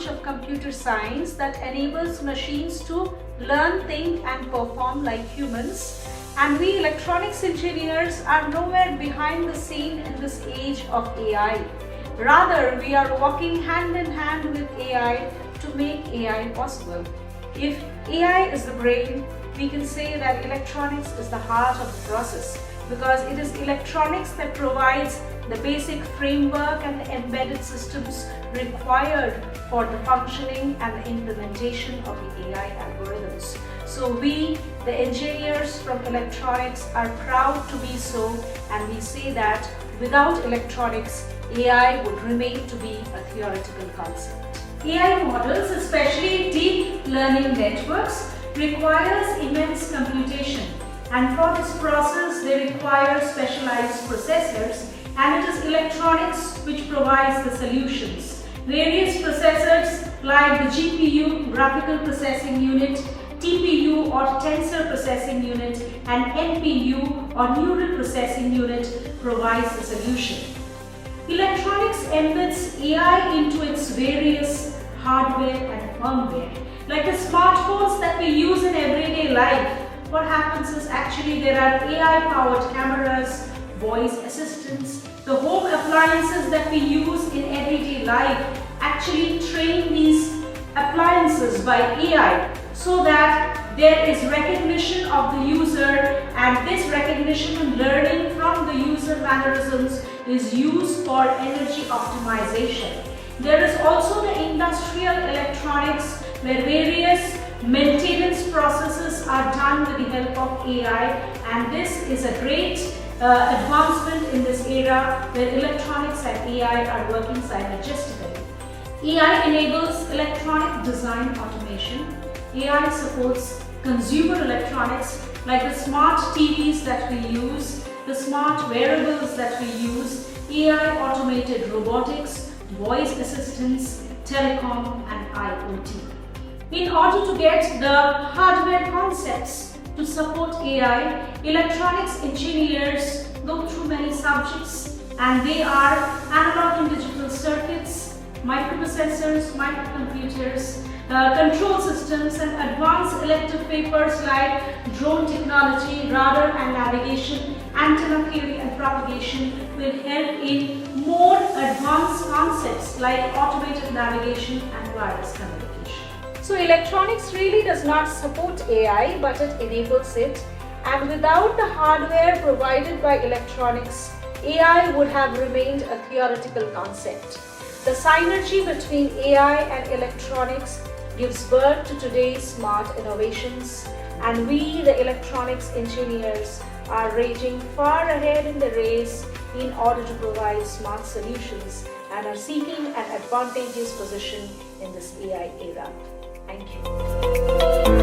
branch of computer science that enables machines to learn, think and perform like humans. And we electronics engineers are nowhere behind the scene in this age of AI. Rather, we are walking hand in hand with AI to make AI possible. If AI is the brain, we can say that electronics is the heart of the process, because it is electronics that provides the basic framework and the embedded systems required for the functioning and the implementation of the AI algorithms. So we, the engineers from electronics, are proud to be so, and we say that without electronics, AI would remain to be a theoretical concept. AI models, especially deep learning networks, requires immense computation, and for this process they require specialized processors, and it is electronics which provides the solutions. Various processors like the GPU, graphical processing unit, TPU or tensor processing unit, and NPU or neural processing unit provides the solution. Electronics embeds AI into its various hardware and firmware. Like the smartphones that we use in everyday life, what happens is actually there are AI-powered cameras, voice assistants, the home appliances that we use in everyday life actually train these appliances by AI so that there is recognition of the user, and this recognition and learning from the user mannerisms is used for energy optimization. There is also the industrial electronics where various maintenance processes are done with the help of AI, and this is a great advancement in this era where electronics and AI are working synergistically. AI enables electronic design automation. AI supports consumer electronics like the smart TVs that we use, the smart wearables that we use, AI automated robotics, voice assistants, telecom and IoT. In order to get the hardware concepts to support AI, electronics engineers go through many subjects, and they are analog and digital circuits, microprocessors, microcomputers, control systems, and advanced elective papers like drone technology, radar and navigation, antenna theory and propagation will help in more advanced concepts like automated navigation and wireless communication. So electronics really does not support AI, but it enables it, and without the hardware provided by electronics, AI would have remained a theoretical concept. The synergy between AI and electronics gives birth to today's smart innovations, and we, the electronics engineers, are raging far ahead in the race in order to provide smart solutions and are seeking an advantageous position in this AI era. Thank you.